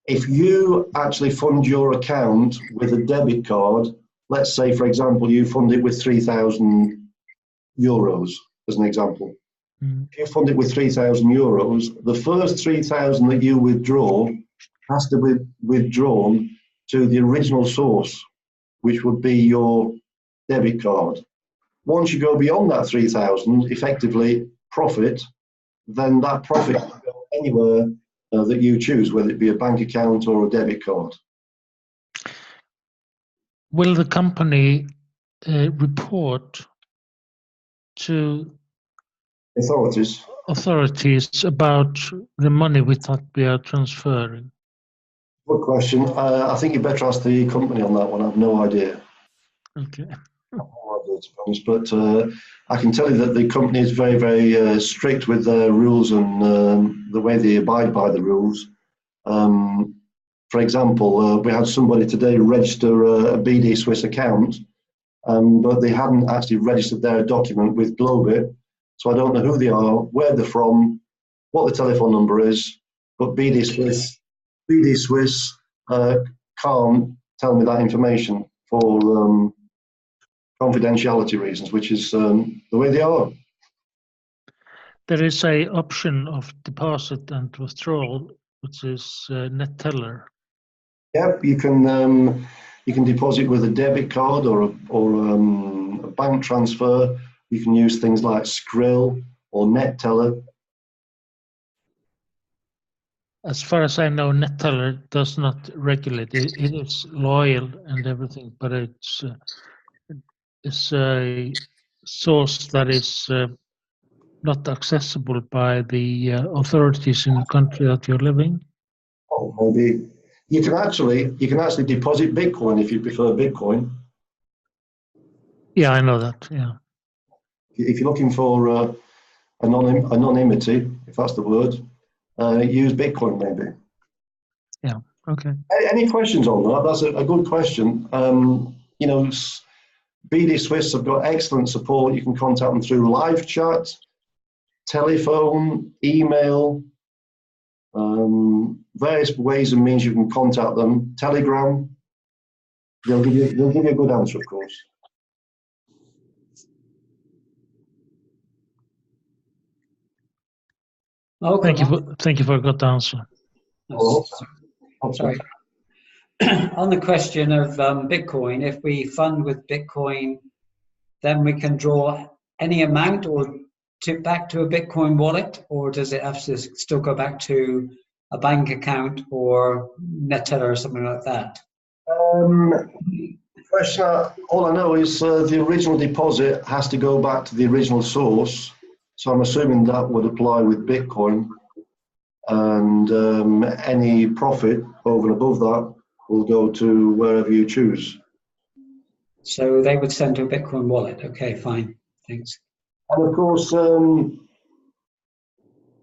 If you actually fund your account with a debit card, let's say, for example, you fund it with 3,000 euros, as an example. If you fund it with 3,000 euros, the first 3,000 that you withdraw has to be withdrawn to the original source, which would be your debit card. Once you go beyond that 3,000, effectively profit, then that profit can go anywhere that you choose, whether it be a bank account or a debit card. Will the company report to authorities about the money we thought we are transferring? Good question. I think you better ask the company on that one. I have no idea. Okay. But I can tell you that the company is very, very strict with their rules and the way they abide by the rules. For example, we had somebody today register a BD Swiss account, but they hadn't actually registered their document with GLOBIT. So I don't know who they are, where they're from, what the telephone number is, but BD Swiss can't tell me that information for confidentiality reasons, which is the way they are. There is a option of deposit and withdrawal, which is net teller. Yep, you can deposit with a debit card or a bank transfer. You can use things like Skrill or net teller. As far as I know, net teller does not regulate. It is loyal and everything, but it's a source that is not accessible by the authorities in the country that you're living. Oh, maybe you can actually deposit Bitcoin if you prefer Bitcoin. Yeah, I know that. Yeah. If you're looking for anonymity, if that's the word, use Bitcoin maybe. Yeah. Okay. Any questions on that? That's a good question. You know, BD Swiss have got excellent support. You can contact them through live chat, telephone, email, various ways and means you can contact them. Telegram. They'll give you a good answer, of course. Okay. Thank you for a good answer. Oh, Sorry. On the question of Bitcoin, if we fund with Bitcoin, then we can draw any amount or back to a Bitcoin wallet, or does it have to still go back to a bank account or NetTeller or something like that? Question, all I know is the original deposit has to go back to the original source. So I'm assuming that would apply with Bitcoin, and any profit over and above that will go to wherever you choose. So they would send to a Bitcoin wallet. Okay, fine. Thanks. And of course,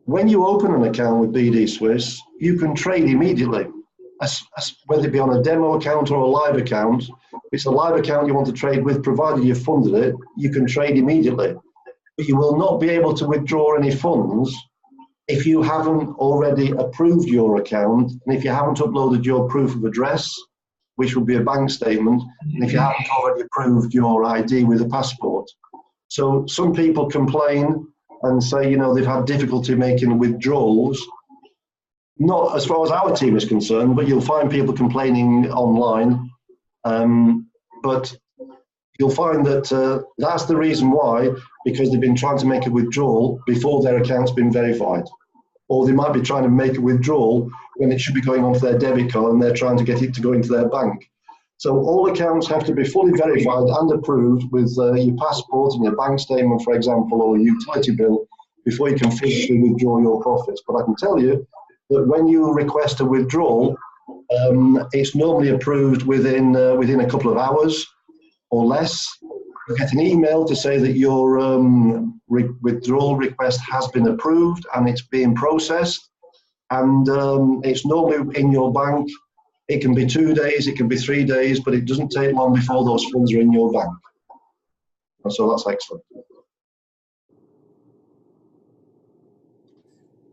when you open an account with BD Swiss, you can trade immediately. whether it be on a demo account or a live account, if it's a live account you want to trade with, provided you've funded it, you can trade immediately. But you will not be able to withdraw any funds if you haven't already approved your account, and if you haven't uploaded your proof of address, which would be a bank statement, and if you haven't already approved your ID with a passport. So some people complain and say, you know, they've had difficulty making withdrawals. Not as far as our team is concerned, but you'll find people complaining online. But you'll find that that's the reason why, because they've been trying to make a withdrawal before their account's been verified. Or they might be trying to make a withdrawal when it should be going onto their debit card and they're trying to get it to go into their bank. So all accounts have to be fully verified and approved with your passport and your bank statement, for example, or a utility bill before you can physically withdraw your profits. But I can tell you that when you request a withdrawal, it's normally approved within a couple of hours or less. You get an email to say that your withdrawal request has been approved and it's being processed, and it's normally in your bank. It can be 2 days, it can be 3 days, but it doesn't take long before those funds are in your bank. And so that's excellent.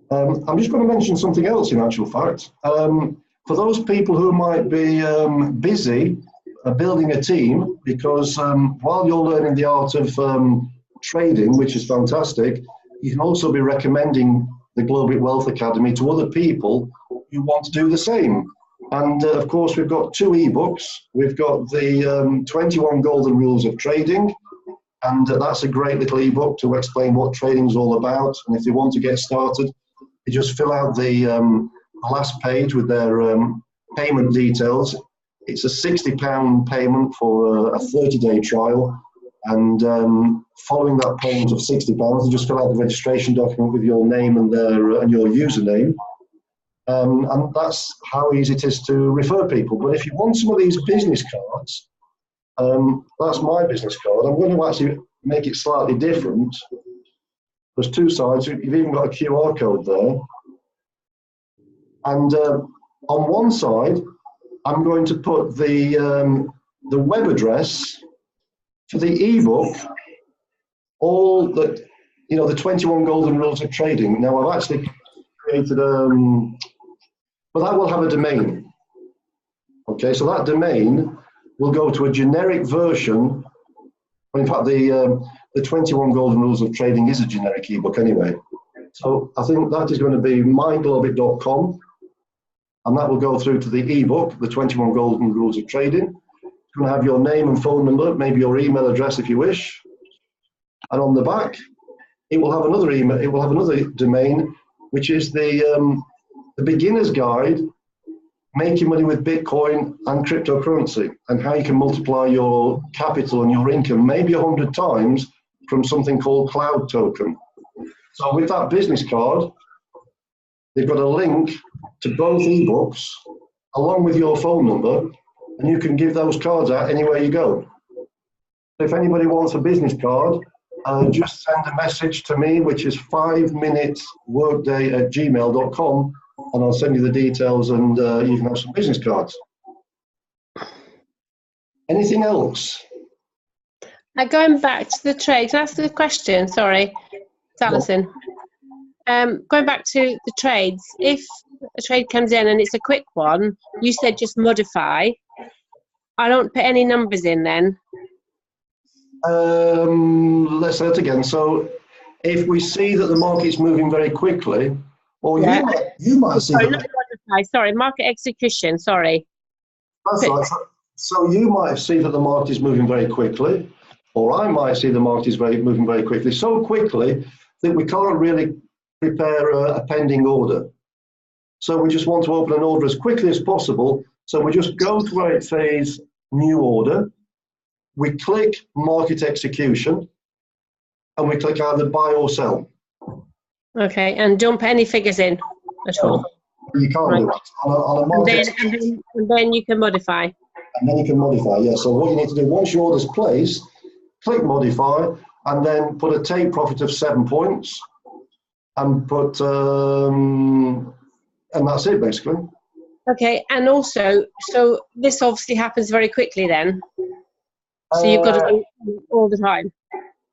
I'm just going to mention something else in actual fact. For those people who might be busy building a team, because while you're learning the art of trading, which is fantastic, you can also be recommending the GLOBIT Wealth Academy to other people who want to do the same. And of course, we've got 2 ebooks. We've got the 21 Golden Rules of Trading, and that's a great little ebook to explain what trading is all about. And if they want to get started, you just fill out the last page with their payment details. It's a £60 payment for a 30-day trial, and following that payment of £60, you just fill out the registration document with your name and your username. And that's how easy it is to refer people. But if you want some of these business cards, that's my business card. I'm going to actually make it slightly different. There's 2 sides. You've even got a QR code there. And on one side, I'm going to put the web address for the ebook, all that, you know, the 21 Golden Rules of Trading. Now, I've actually created but that will have a domain. Okay, so that domain will go to a generic version. In fact, the 21 Golden Rules of Trading is a generic ebook anyway. So I think that is going to be myglobit.com, and that will go through to the ebook, the 21 Golden Rules of Trading. It's going to have your name and phone number, maybe your email address if you wish. And on the back, it will have another email. It will have another domain, which is the beginner's guide, making money with Bitcoin and cryptocurrency, and how you can multiply your capital and your income maybe 100 times from something called Cloud Token. So with that business card, they've got a link to both ebooks along with your phone number, and you can give those cards out anywhere you go. If anybody wants a business card, just send a message to me, which is 5minutesworkday@gmail.com, and I'll send you the details, and you can have some business cards. Anything else? Going back to the trade, can I ask a question? Sorry, it's Alison. Going back to the trades, if a trade comes in and it's a quick one, you said just modify. I don't put any numbers in then. Let's say that again. So if we see that the market's moving very quickly, or Yeah. you might see Sorry, that. not modify. Sorry, market execution. Sorry. That's right. So you might see that the market is moving very quickly, or I might see the market is moving very quickly, so quickly that we can't really prepare a pending order. So we just want to open an order as quickly as possible. So we just go to where it says new order, we click market execution, and we click either buy or sell. Okay, and don't put any figures in at all. You can't do that. On a market And then you can modify. And then you can modify, yeah. So what you need to do, once your order's placed, click modify, and then put a take profit of 7 points, and put, and that's it basically. Okay, and also, so this obviously happens very quickly then. So you've got to do it all the time.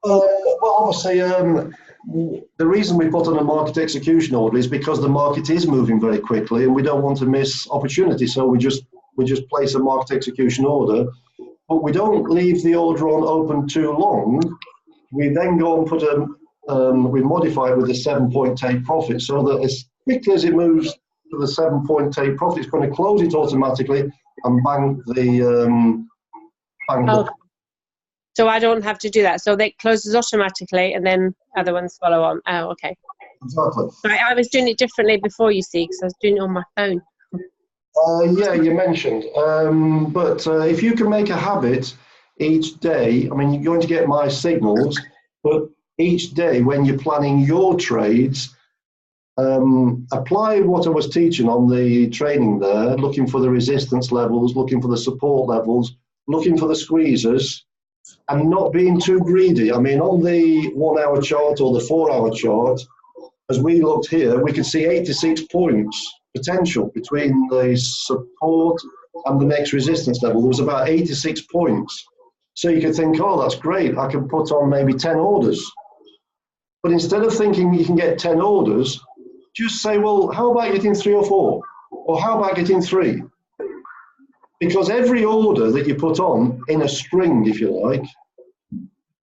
Well, obviously, the reason we put on a market execution order is because the market is moving very quickly, and we don't want to miss opportunity. So we just place a market execution order, but we don't leave the order on open too long. We then go and put we modify it with a 7-point take profit, so that as quickly as it moves to the 7-point take profit, it's going to close it automatically and bank the Oh. So I don't have to do that. So it closes automatically, and then other ones follow on. Oh, okay. Exactly. Right, I was doing it differently before, you see, because I was doing it on my phone. Yeah, you mentioned. But if you can make a habit each day, I mean, you're going to get my signals, but each day when you're planning your trades, apply what I was teaching on the training there, looking for the resistance levels, looking for the support levels, looking for the squeezers, and not being too greedy. I mean, on the 1 hour chart or the 4 hour chart, as we looked here, we could see 86 points potential between the support and the next resistance level. There was about 86 points. So you could think, oh, that's great, I can put on maybe 10 orders. But instead of thinking you can get 10 orders, just say, well, how about getting 3 or 4? Or how about getting 3? Because every order that you put on in a string, if you like,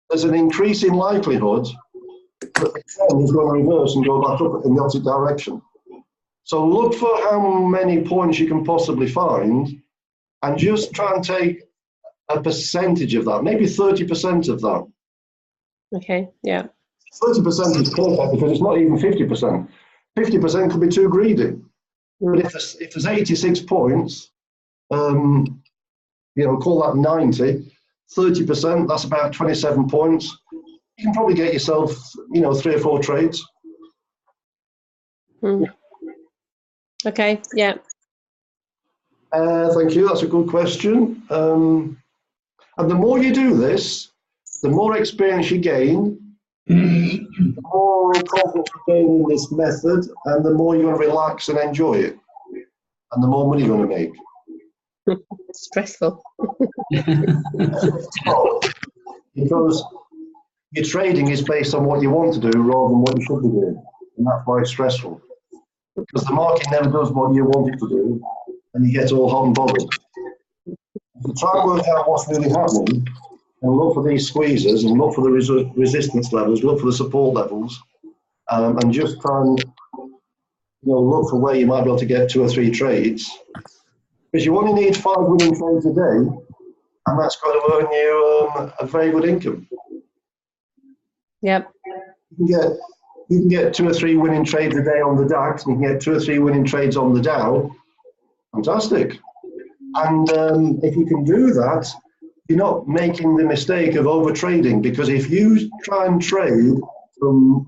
there's an increasing likelihood that the trend is going to reverse and go back up in the opposite direction. So look for how many points you can possibly find and just try and take a percentage of that, maybe 30% of that. Okay, yeah. 30% is perfect because it's not even 50%. 50% could be too greedy. But if there's 86 points, you know, call that 90, 30%, that's about 27 points. You can probably get yourself, you know, 3 or 4 trades. Okay, yeah. Thank you, that's a good question. And the more you do this, the more experience you gain, the more confidence you gain in this method, and the more you're going to relax and enjoy it, and the more money you're going to make. Stressful. Because your trading is based on what you want to do rather than what you should be doing, and that's why it's stressful. Because the market never does what you want it to do, and you get all hot and bothered. If you try and work out what's really happening, and look for these squeezes, and look for the resistance levels, look for the support levels, and just try and, you know, look for where you might be able to get 2 or 3 trades. Because you only need 5 winning trades a day, and that's got to earn you a very good income. Yep. You can get 2 or 3 winning trades a day on the DAX, and you can get 2 or 3 winning trades on the Dow. Fantastic. And if you can do that, you're not making the mistake of over trading, because if you try and trade from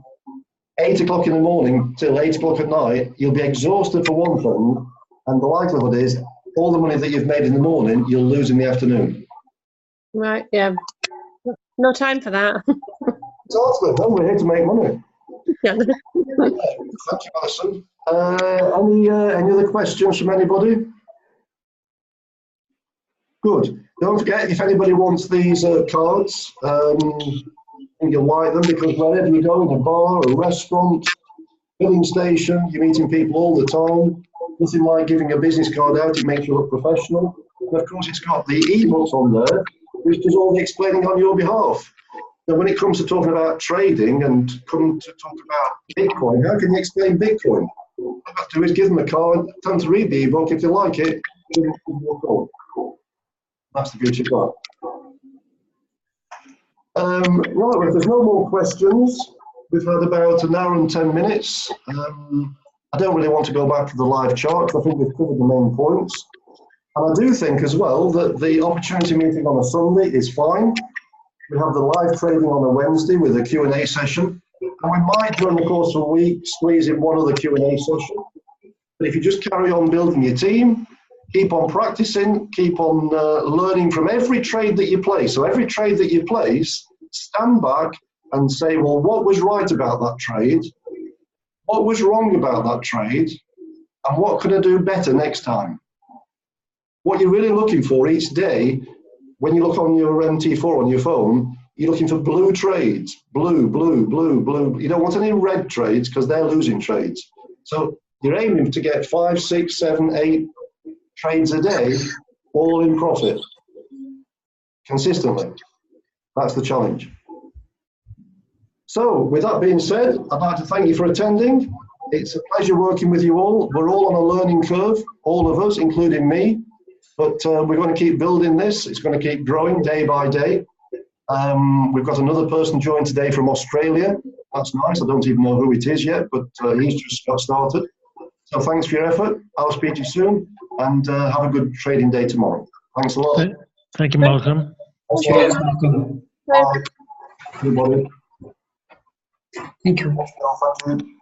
8 o'clock in the morning till 8 o'clock at night, you'll be exhausted for one thing, and the likelihood is all the money that you've made in the morning, you'll lose in the afternoon. Right, yeah. No time for that. Exactly, no, we're here to make money. Yeah. Thank you, Alison. Any other questions from anybody? Good. Don't forget, if anybody wants these cards, you'll like them, because wherever you go, in a bar, a restaurant, filling station, you're meeting people all the time. Nothing like giving a business card out, it makes you look professional. And of course, it's got the e-books on there, which does all the explaining on your behalf. Now, when it comes to talking about trading and come to talk about Bitcoin, how can you explain Bitcoin? All you have to do is give them a card, tell them to read the e-book. If they like it, give them a call. That's the beauty of that. Right, well, if there's no more questions, we've had about 1 hour and 10 minutes. I don't really want to go back to the live chart. I think we've covered the main points. And I do think as well that the opportunity meeting on a Sunday is fine. We have the live trading on a Wednesday with a Q&A session. And we might, during the course of a week, squeeze in one other Q&A session. But if you just carry on building your team, keep on practicing, keep on learning from every trade that you place. So every trade that you place, stand back and say, well, what was right about that trade? What was wrong about that trade? And what could I do better next time? What you're really looking for each day, when you look on your MT4 on your phone, you're looking for blue trades, blue, blue, blue, blue. You don't want any red trades because they're losing trades. So you're aiming to get 5, 6, 7, 8 trades a day, all in profit, consistently. That's the challenge. So with that being said, I'd like to thank you for attending. It's a pleasure working with you all. We're all on a learning curve, all of us, including me, but we're going to keep building this. It's going to keep growing day by day. We've got another person joined today from Australia. That's nice. I don't even know who it is yet, but he's just got started. So thanks for your effort. I'll speak to you soon, and have a good trading day tomorrow. Thanks a lot. Thank you, Malcolm. Cheers, Malcolm. Bye, everybody. Thank you. Thank you.